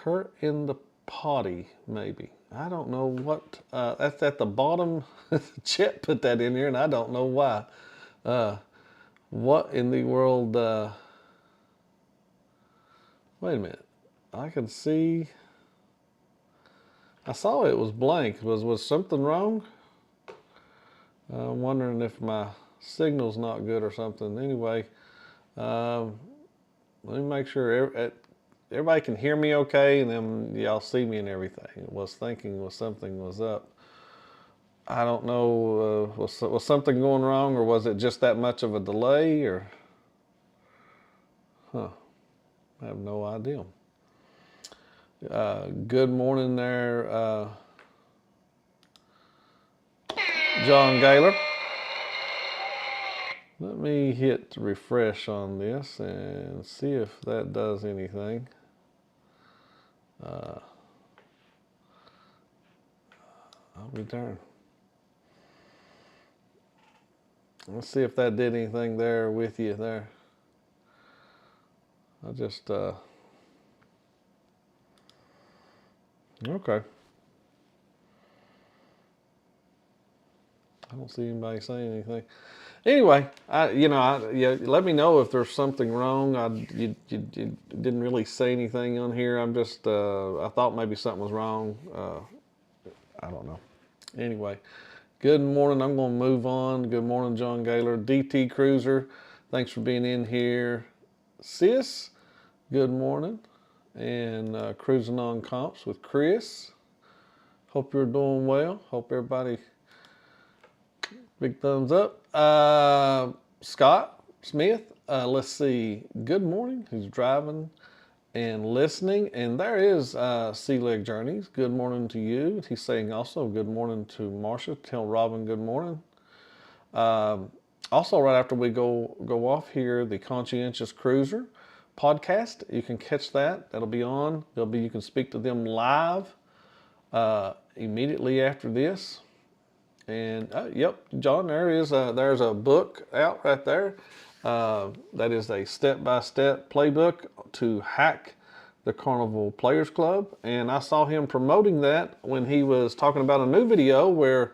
Curt in the potty, maybe. I don't know what, that's at the bottom. Chet put that in here, and I don't know why. What in the world, wait a minute. I can see, I saw it was blank. Was something wrong? I'm wondering if my signal's not good or something. Anyway, let me make sure everybody can hear me okay, and then y'all see me and everything. Was thinking something was up. I don't know, was something going wrong, or was it just that much of a delay, or, I have no idea. Good morning there, John Gaylor. Let me hit refresh on this and see if that does anything. I'll be darned. Let's see if that did anything there with you there. I just, okay. I don't see anybody saying anything. Anyway, let me know if there's something wrong. You didn't really say anything on here. I'm just, I thought maybe something was wrong. I don't know. Anyway, good morning. I'm going to move on. Good morning, John Gaylor. DT Cruiser, thanks for being in here. Sis, good morning. And Cruising on Comps with Chris. Hope you're doing well. Hope everybody, big thumbs up. Scott Smith, let's see. Good morning. He's driving and listening. And there is Sea Leg Journeys. Good morning to you. He's saying also good morning to Marsha. Tell Robin good morning. Also, right after we go off here, the Conscientious Cruiser podcast. You can catch that. That'll be on. You can speak to them live immediately after this. And yep, John, there's a book out right there. That is a step-by-step playbook to hack the Carnival Players Club. And I saw him promoting that when he was talking about a new video where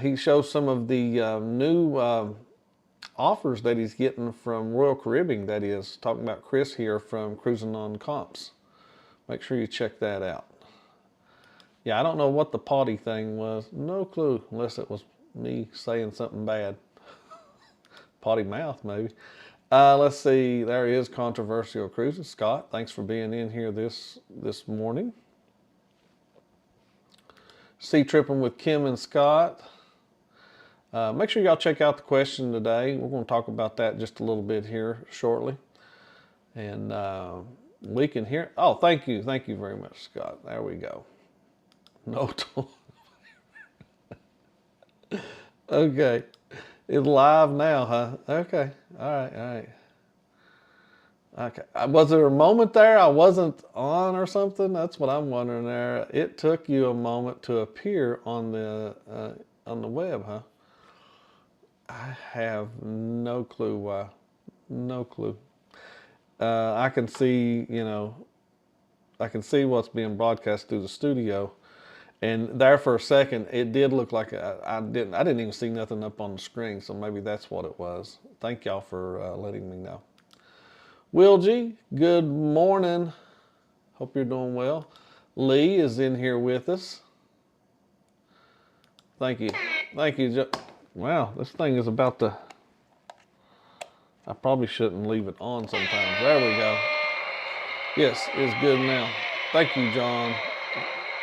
he shows some of the new offers that he's getting from Royal Caribbean. That is, talking about Chris here from Cruising on Comps. Make sure you check that out. Yeah, I don't know what the potty thing was. No clue, unless it was me saying something bad. Potty mouth, maybe. Let's see. There is Controversial Cruises. Scott, thanks for being in here this morning. Sea Tripping with Kim and Scott. Make sure y'all check out the question today. We're going to talk about that just a little bit here shortly. And we can hear. Oh, thank you. Thank you very much, Scott. There we go. No. Okay. It's live now, huh? Okay. All right. Okay. Was there a moment there I wasn't on or something? That's what I'm wondering there. It took you a moment to appear on the web, huh? I have no clue why. No clue. I can see, I can see what's being broadcast through the studio. And there for a second, it did look like I didn't even see nothing up on the screen, so maybe that's what it was. Thank y'all for letting me know. Will G, good morning. Hope you're doing well. Lee is in here with us. Thank you. Thank you. Wow, this thing is about to... I probably shouldn't leave it on sometimes. There we go. Yes, it's good now. Thank you, John.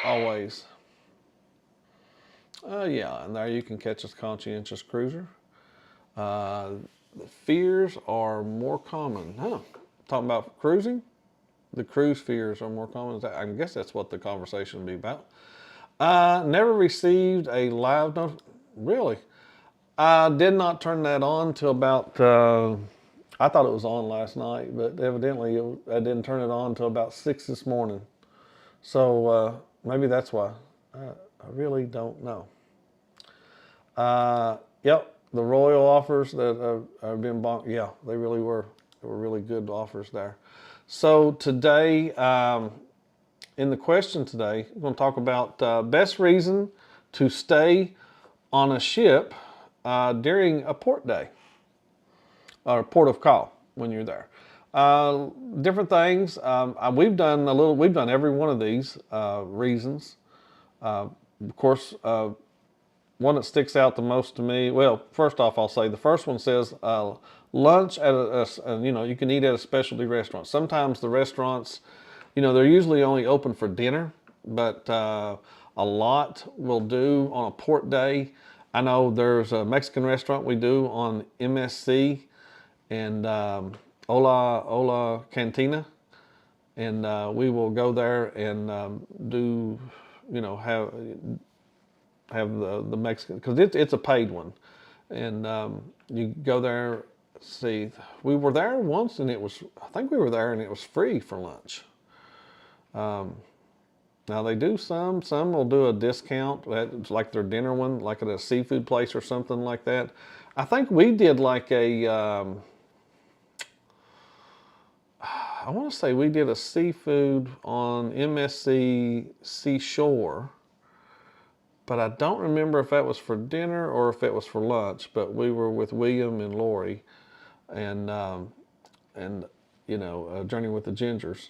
Always. Yeah, and there you can catch us Conscientious Cruiser. The fears are more common. Huh. Talking about cruising? The cruise fears are more common. I guess that's what the conversation will be about. Never received a live note. Really? I did not turn that on till about, I thought it was on last night, but evidently I didn't turn it on until about 6 this morning. So maybe that's why. I really don't know. Yep, the Royal offers that have been bought, yeah, they really were. They were really good offers there. So today, in the question today, we're going to talk about best reason to stay on a ship during a port day or port of call when you're there. Different things. We've done a little. We've done every one of these reasons. Of course, one that sticks out the most to me. Well, first off, I'll say the first one says lunch at you can eat at a specialty restaurant. Sometimes the restaurants, they're usually only open for dinner, but a lot will do on a port day. I know there's a Mexican restaurant we do on MSC and Ola Cantina, and we will go there and do, have the Mexican, because it's a paid one, and you go there. See, we were there once, and I think we were there, and it was free for lunch. Now they do some will do a discount, it's like their dinner one, like at a seafood place or something like that. I think we did like I want to say we did a seafood on MSC Seashore, but I don't remember if that was for dinner or if it was for lunch. But we were with William and Lori, and Journey with the Gingers,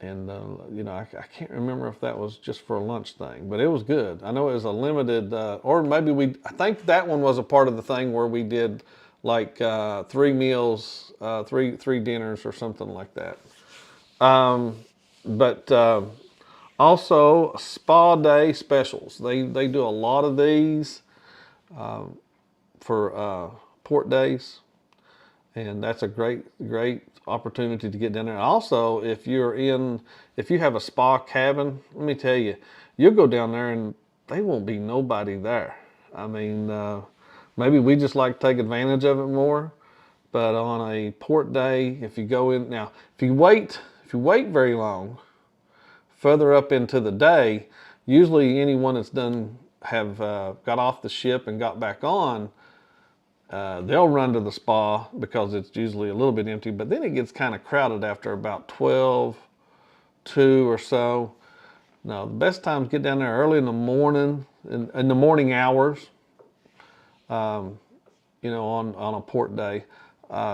and I can't remember if that was just for a lunch thing, but it was good. I know it was a limited, or maybe I think that one was a part of the thing where we did like 3 meals, three dinners or something like that. But also spa day specials. They do a lot of these for port days, and that's a great opportunity to get down there. Also, if you have a spa cabin, let me tell you, you'll go down there and they won't be nobody there. I mean, maybe we just like to take advantage of it more. But on a port day, if you go in now, if you wait very long, further up into the day, usually anyone that's have got off the ship and got back on, they'll run to the spa because it's usually a little bit empty. But then it gets kind of crowded after about 12, 2 or so. Now, the best time to get down there early in the morning, in the morning hours, on a port day.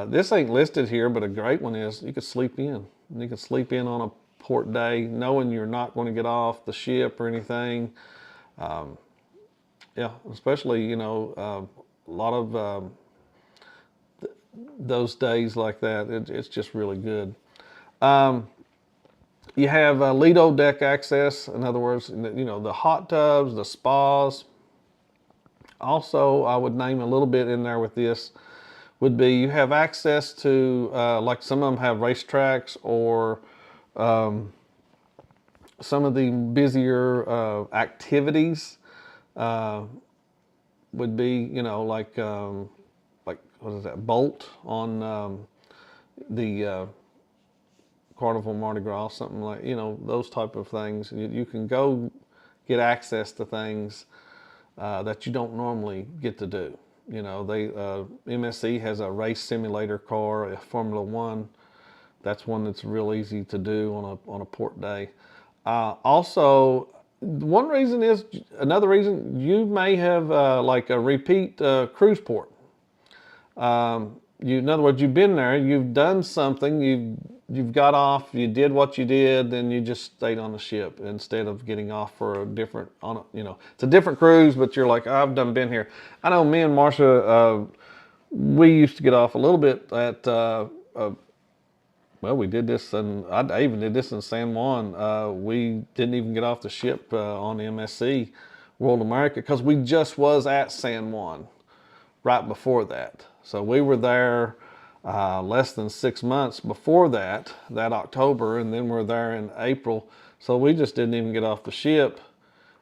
This ain't listed here, but a great one is you could sleep in. You can sleep in on a port day, knowing you're not going to get off the ship or anything. Especially a lot of those days like that. It's just really good. You have Lido deck access. In other words, the hot tubs, the spas. Also, I would name a little bit in there with this would be you have access to, like some of them have racetracks or some of the busier activities would be, like what is that, Bolt on the Carnival Mardi Gras, something like, those type of things. You can go get access to things that you don't normally get to do. MSC has a race simulator car, a Formula One. That's one that's real easy to do on a port day. Also, another reason you may have like a repeat cruise port. In other words, you've been there, you've done something, you've got off, you did what you did, then you just stayed on the ship instead of getting off for a different, it's a different cruise, but you're like, I've been here. I know me and Marsha, we used to get off a little bit at, we did this, and I even did this in San Juan. We didn't even get off the ship on the MSC World America because we just was at San Juan right before that. So we were there less than 6 months before that October, and then we're there in April. So we just didn't even get off the ship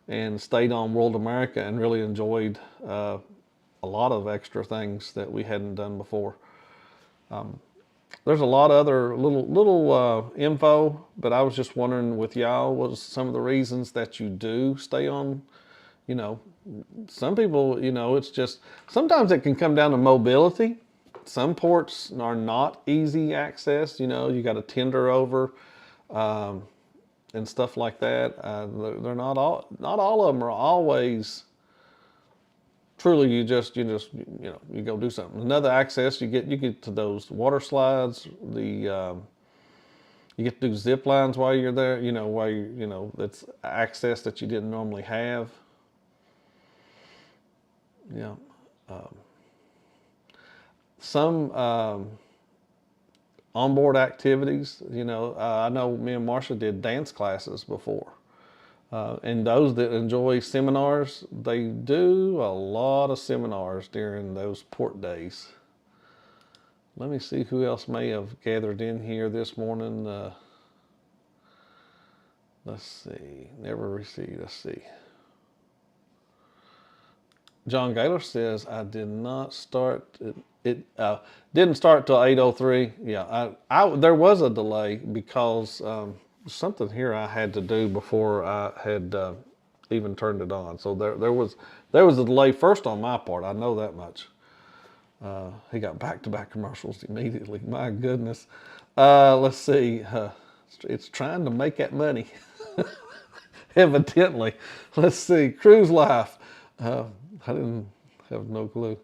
and stayed on World America and really enjoyed a lot of extra things that we hadn't done before. There's a lot of other little info, but I was just wondering with y'all, what was some of the reasons that you do stay on. Some people, it's just, sometimes it can come down to mobility. Some ports are not easy access, you got to tender over. and stuff like that. They're not all of them are always truly. You go do something. Another access you get to those water slides. You get to do zip lines while you're there. That's access that you didn't normally have. Yeah. Some onboard activities. I know me and Marsha did dance classes before. And those that enjoy seminars, they do a lot of seminars during those port days. Let me see who else may have gathered in here this morning. Let's see. Never received. Let's see. John Gaylor says, I did not start. It didn't start till 8:03. Yeah, there was a delay because something here I had to do before I had even turned it on. So there was a delay first on my part. I know that much. He got back-to-back commercials immediately. My goodness. Let's see. It's trying to make that money. Evidently. Let's see. Cruise Life. I didn't have no clue.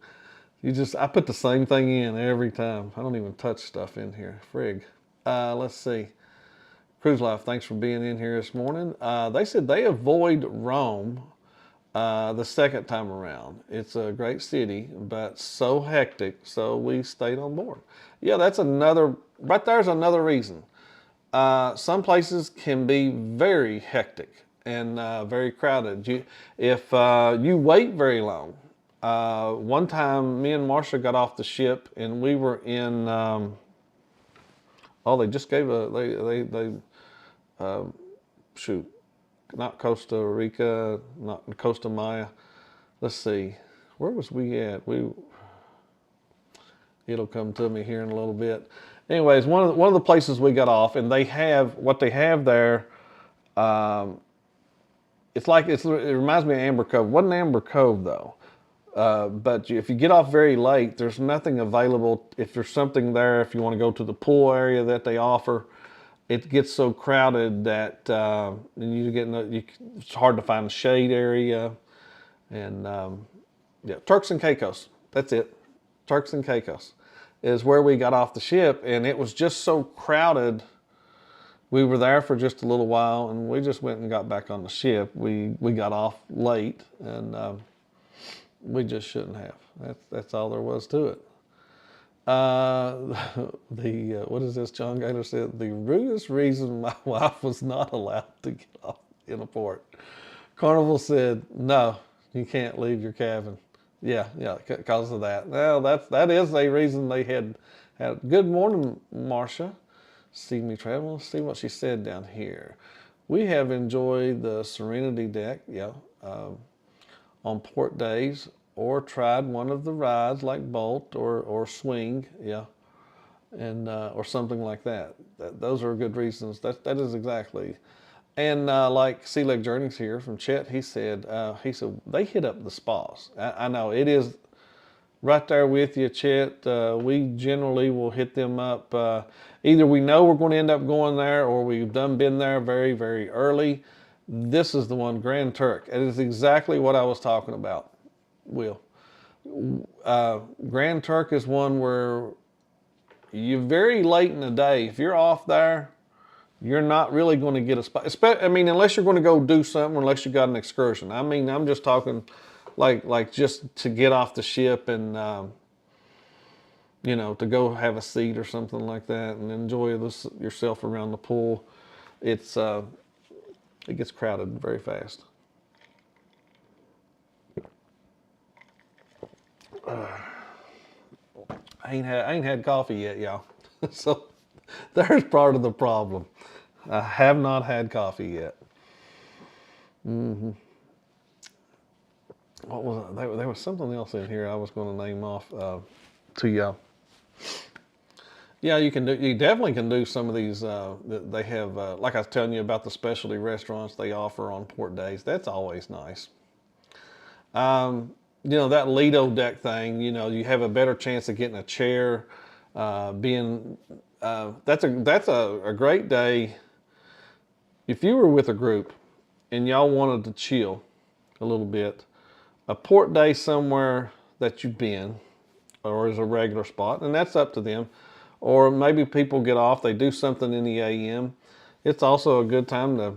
I put the same thing in every time. I don't even touch stuff in here. Frig. Let's see. Cruise Life, thanks for being in here this morning. They said they avoid Rome the second time around. It's a great city, but so hectic, so we stayed on board. Yeah, right there's another reason. Some places can be very hectic and very crowded. If you wait very long, one time me and Marsha got off the ship and we were in. They just gave shoot, not Costa Rica, not Costa Maya. Let's see, where was we at? It'll come to me here in a little bit. Anyways, one of the places we got off, and they have what they have there. It reminds me of Amber Cove. It wasn't Amber Cove though. But if you get off very late, there's nothing available. If there's something there, if you want to go to the pool area that they offer, it gets so crowded that it's hard to find a shade area. And Turks and Caicos. That's it. Turks and Caicos is where we got off the ship, and it was just so crowded. We were there for just a little while, and we just went and got back on the ship. We got off late, and we just shouldn't have. That's all there was to it. What is this? John Gaylor said the rudest reason my wife was not allowed to get off in a port. Carnival said no, you can't leave your cabin. Yeah, because of that. Well, that is a reason they had. Good morning, Marsha. See me travel. Let's see what she said down here. We have enjoyed the Serenity deck, on port days, or tried one of the rides like Bolt or Swing, and or something like that. Those are good reasons. That is exactly. And like Sea Leg Journeys here from Chet, he said they hit up the spas. I know it is right there with you, Chet. We generally will hit them up. Either we know we're going to end up going there, or we've been there very, very early. This is the one, Grand Turk. It is exactly what I was talking about, Will. Grand Turk is one where you're very late in the day. If you're off there, you're not really going to get a spot. Unless you're going to go do something, unless you got an excursion. I'm just talking like just to get off the ship and, to go have a seat or something like that and enjoy yourself around the pool. It gets crowded very fast. I ain't had coffee yet, y'all. So there's part of the problem. I have not had coffee yet. What was it? There was something else in here I was going to name off to y'all. Yeah, you definitely can do some of these. They have, like I was telling you about the specialty restaurants they offer on port days. That's always nice. That Lido deck thing, you have a better chance of getting a chair. That's a great day if you were with a group and y'all wanted to chill a little bit, a port day somewhere that you've been, or is a regular spot, and that's up to them. Or maybe people get off, they do something in the AM. It's also a good time to,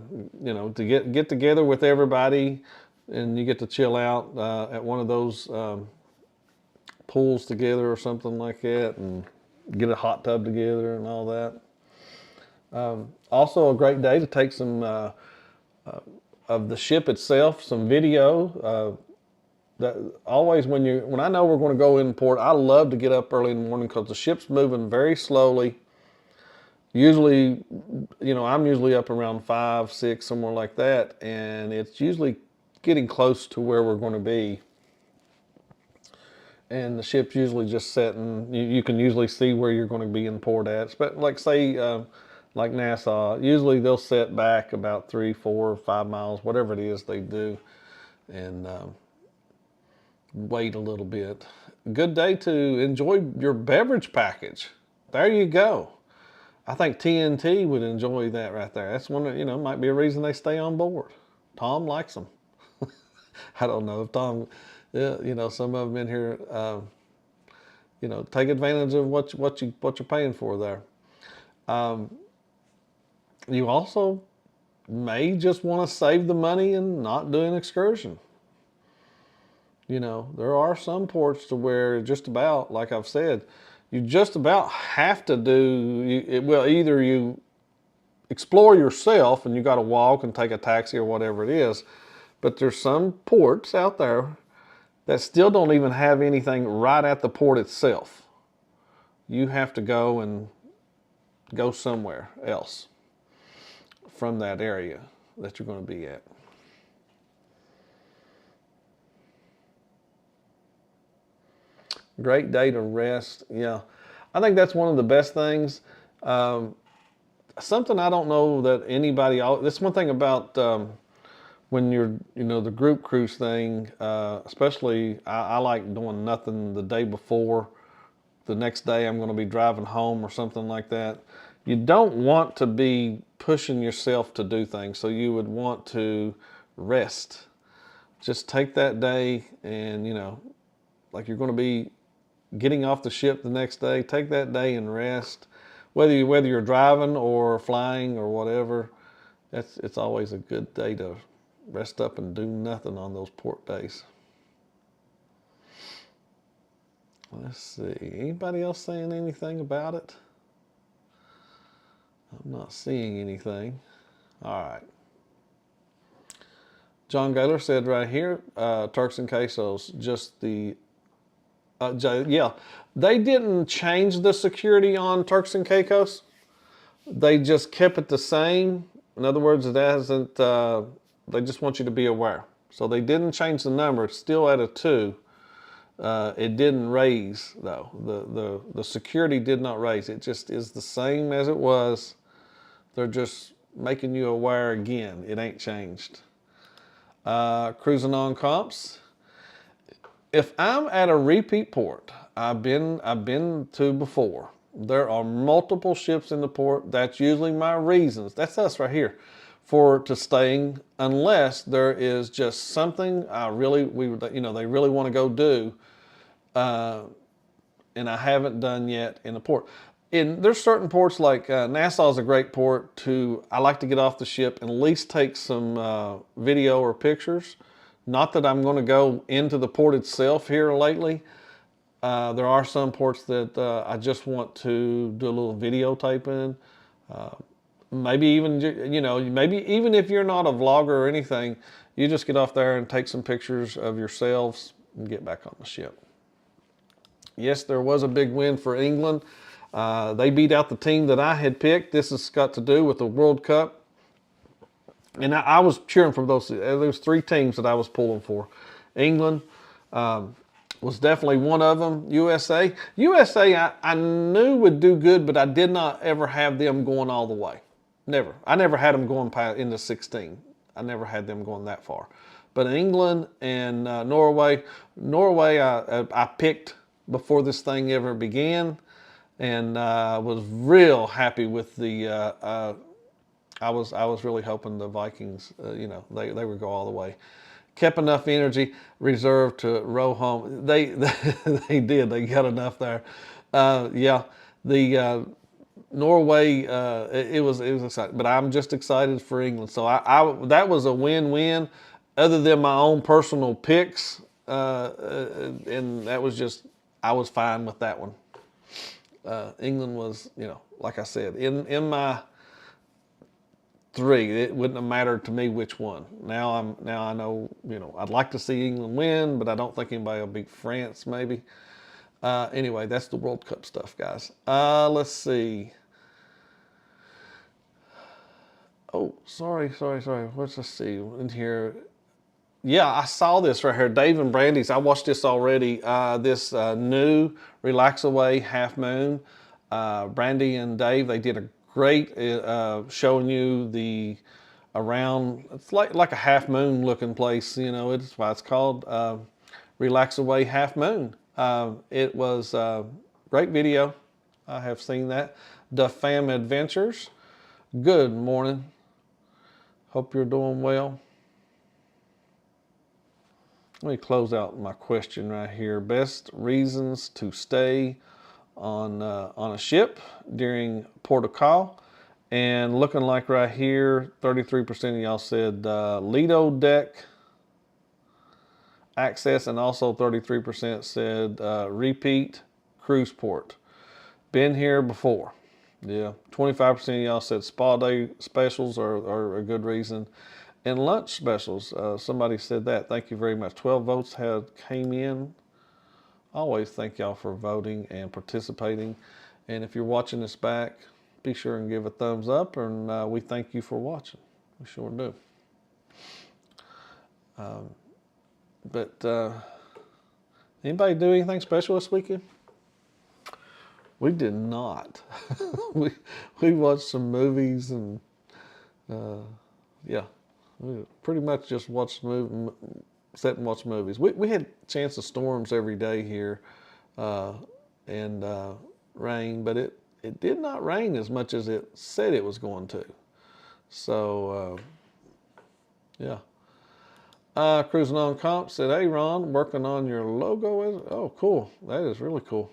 to get together with everybody, and you get to chill out at one of those pools together or something like that, and get a hot tub together and all that. Also, a great day to take some of the ship itself, some video. That always when I know we're going to go in port, I love to get up early in the morning because the ship's moving very slowly. Usually, I'm usually up around 5, 6, somewhere like that, and it's usually getting close to where we're going to be. And the ship's usually just setting. You can usually see where you're going to be in port at. But like say, like Nassau, usually they'll set back about 3, 4, 5 miles, whatever it is they do, and wait a little bit. Good day to enjoy your beverage package. There you go. I think TNT would enjoy that right there. That's one that, might be a reason they stay on board. Tom likes them. I don't know if Tom, some of them in here, take advantage of what you're paying for there. You also may just want to save the money and not do an excursion. There are some ports to where just about, like I've said, you just about have to either you explore yourself and you got to walk and take a taxi or whatever it is, but there's some ports out there that still don't even have anything right at the port itself. You have to go somewhere else from that area that you're going to be at. Great day to rest. Yeah, I think that's one of the best things. Something I don't know that anybody. That's one thing about when you're, the group cruise thing. Especially, I like doing nothing the day before. The next day, I'm going to be driving home or something like that. You don't want to be pushing yourself to do things, so you would want to rest. Just take that day, and like you're going to be getting off the ship the next day, take that day and rest. Whether you're driving or flying or whatever, it's always a good day to rest up and do nothing on those port days. Let's see. Anybody else saying anything about it? I'm not seeing anything. All right. John Gaylor said right here, Turks and Caicos, just the yeah, they didn't change the security on Turks and Caicos. They just kept it the same. In other words, it hasn't. They just want you to be aware. So they didn't change the number. It's still at a 2. It didn't raise though. The security did not raise. It just is the same as it was. They're just making you aware again. It ain't changed. Cruising on comps. If I'm at a repeat port, I've been to before. There are multiple ships in the port. That's usually my reasons. That's us right here to staying, unless there is just something they really want to go do, and I haven't done yet in the port. There's certain ports like Nassau is a great port I like to get off the ship and at least take some video or pictures. Not that I'm going to go into the port itself here lately. There are some ports that I just want to do a little videotaping. Maybe even, maybe even if you're not a vlogger or anything, you just get off there and take some pictures of yourselves and get back on the ship. Yes, there was a big win for England. They beat out the team that I had picked. This has got to do with the World Cup. And I was cheering for those. There was 3 teams that I was pulling for. England was definitely one of them. USA, I knew would do good, but I did not ever have them going all the way. Never. I never had them going into 16. I never had them going that far. But England and Norway I picked before this thing ever began, and was real happy with the I was really hoping the Vikings, they would go all the way. Kept enough energy reserved to row home. They did. They got enough there. Yeah, the Norway. It was exciting, but I'm just excited for England. So that was a win-win. Other than my own personal picks, and that was just I was fine with that one. England was, like I said, in my three. It wouldn't have mattered to me which one. Now I know, I'd like to see England win, but I don't think anybody will beat France. Maybe. Anyway, that's the World Cup stuff, guys. Let's see. Oh, sorry. Let's see in here. Yeah, I saw this right here. Dave and Brandy's. I watched this already. This new Relax Away Half Moon. Brandy and Dave, they did a great showing you the around. It's like a half moon looking place. It's why it's called Relax Away Half Moon. It was a great video. I have seen that. The Fam Adventures. Good morning. Hope you're doing well. Let me close out my question right here. Best reasons to stay on a ship during port of call. And looking like right here, 33% of y'all said Lido deck access, and also 33% said repeat cruise port. Been here before. Yeah, 25% of y'all said spa day specials are a good reason. And lunch specials, somebody said that. Thank you very much. 12 votes came in. Always thank y'all for voting and participating. And if you're watching this back, be sure and give a thumbs up. And we thank you for watching. We sure do. But anybody do anything special this weekend? We did not. we watched some movies and yeah. We pretty much just sat and watched movies. We had a chance of storms every day here, and rain, but it did not rain as much as it said it was going to. So yeah. Cruising on Comp said, "Hey Ron, working on your logo." Oh, cool. That is really cool.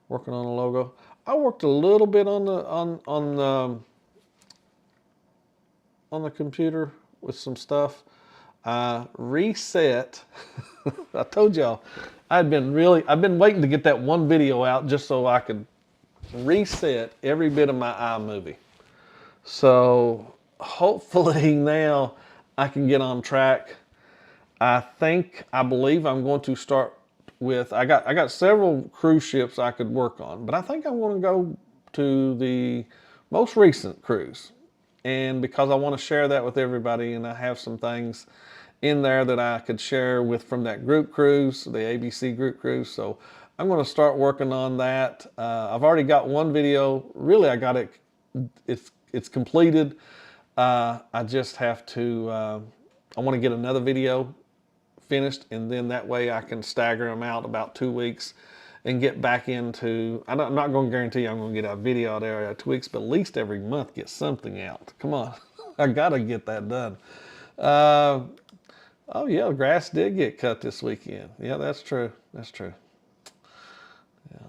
Working on a logo. I worked a little bit on the computer with some stuff. Reset. I told y'all I've been waiting to get that one video out just so I could reset every bit of my iMovie. So hopefully now I can get on track. I believe I'm going to start with, I got several cruise ships I could work on, but I think I'm going to go to the most recent cruise. And because I want to share that with everybody, and I have some things in there that I could share from that group cruise, the ABC group cruise. So I'm going to start working on that. I've already got one video. Really, I got it. It's completed. I just have to, I want to get another video finished, and then that way I can stagger them out about 2 weeks and get back into, I'm not going to guarantee I'm going to get a video out every 2 weeks, but at least every month get something out. Come on. I got to get that done. Oh yeah, the grass did get cut this weekend. Yeah, that's true. That's true. Yeah,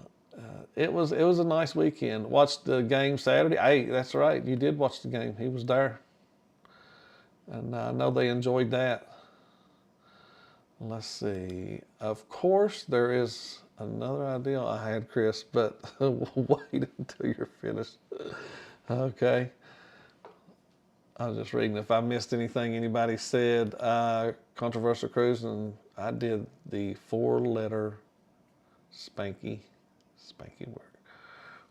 it was a nice weekend. Watched the game Saturday. Hey, that's right. You did watch the game. He was there, and I know they enjoyed that. Let's see. Of course, there is another idea I had, Chris, but wait until you're finished. Okay. I was just reading if I missed anything anybody said. Controversial cruise, and I did the 4-letter spanky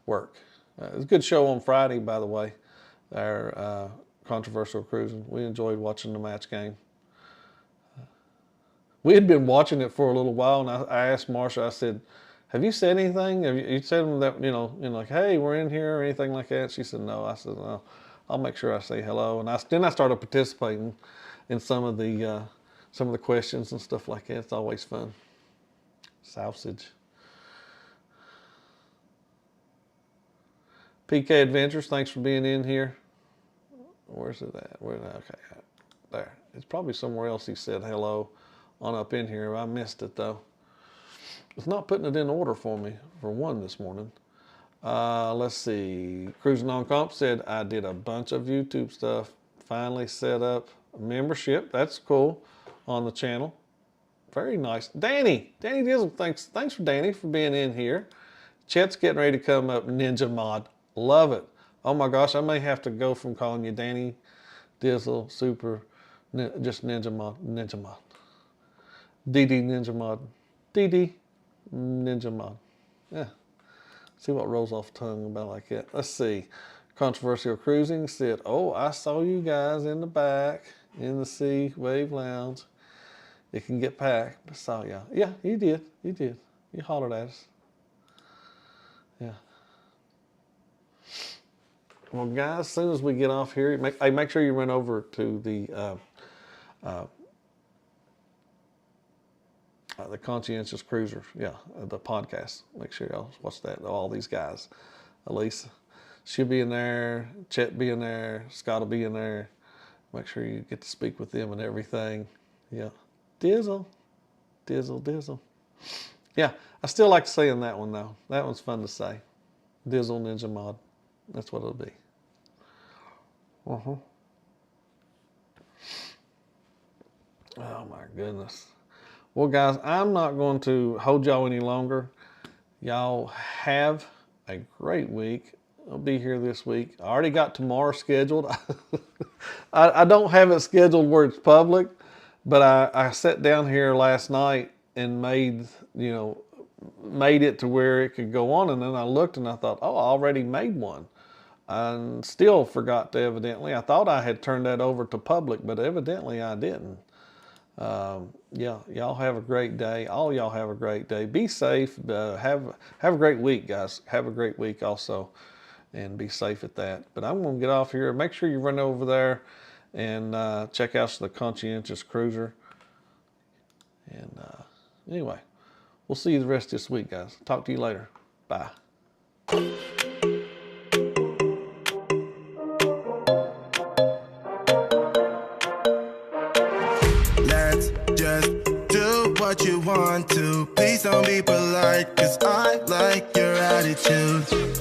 work. It was a good show on Friday, by the way. Our controversial cruising. We enjoyed watching the match game. We had been watching it for a little while, and I asked Marsha, I said, "Have you said anything? Have you said them that, like, hey, we're in here," or anything like that? She said, "No." I said, "No, I'll make sure I say hello." And then I started participating in some of the questions and stuff like that. It's always fun. Sausage. PK Adventures, thanks for being in here. Where's it at? Okay, there. It's probably somewhere else he said hello on up in here. I missed it though. It's not putting it in order for me for one this morning. Let's see. Cruising on Comp said, I did a bunch of YouTube stuff. Finally set up a membership. That's cool on the channel. Very nice. Danny Dizzle, thanks for Danny for being in here. Chet's getting ready to come up, Ninja Mod. Love it. Oh my gosh, I may have to go from calling you Danny Dizzle, just Ninja Mod. DD Ninja Mod. DD Ninja Mod. Yeah. See what rolls off the tongue about like that. Let's see. Controversial Cruising said, oh, I saw you guys in the back in the Sea Wave Lounge. It can get packed. I saw y'all. Yeah, you did. You hollered at us. Yeah. Well, guys, as soon as we get off here, make sure you run over to the Conscientious Cruiser. Yeah, the podcast. Make sure y'all watch that. All these guys. Elisa, she'll be in there. Chet be in there. Scott will be in there. Make sure you get to speak with them and everything. Yeah. Dizzle. Yeah, I still like saying that one though. That one's fun to say. Dizzle Ninja Mod. That's what it'll be. Oh my goodness. Well, guys, I'm not going to hold y'all any longer. Y'all have a great week. I'll be here this week. I already got tomorrow scheduled. I don't have it scheduled where it's public, but I sat down here last night and made it to where it could go on. And then I looked and I thought, oh, I already made one. And still forgot to evidently. I thought I had turned that over to public, but evidently I didn't. Yeah, y'all have a great day. All y'all have a great day. Be safe. Have a great week, guys. Have a great week also, and be safe at that. But I'm going to get off here. Make sure you run over there and check out the Conscientious Cruiser. And anyway, we'll see you the rest of this week, guys. Talk to you later. Bye. Let's just do what you want to. Please don't be polite, 'cause I like your attitude.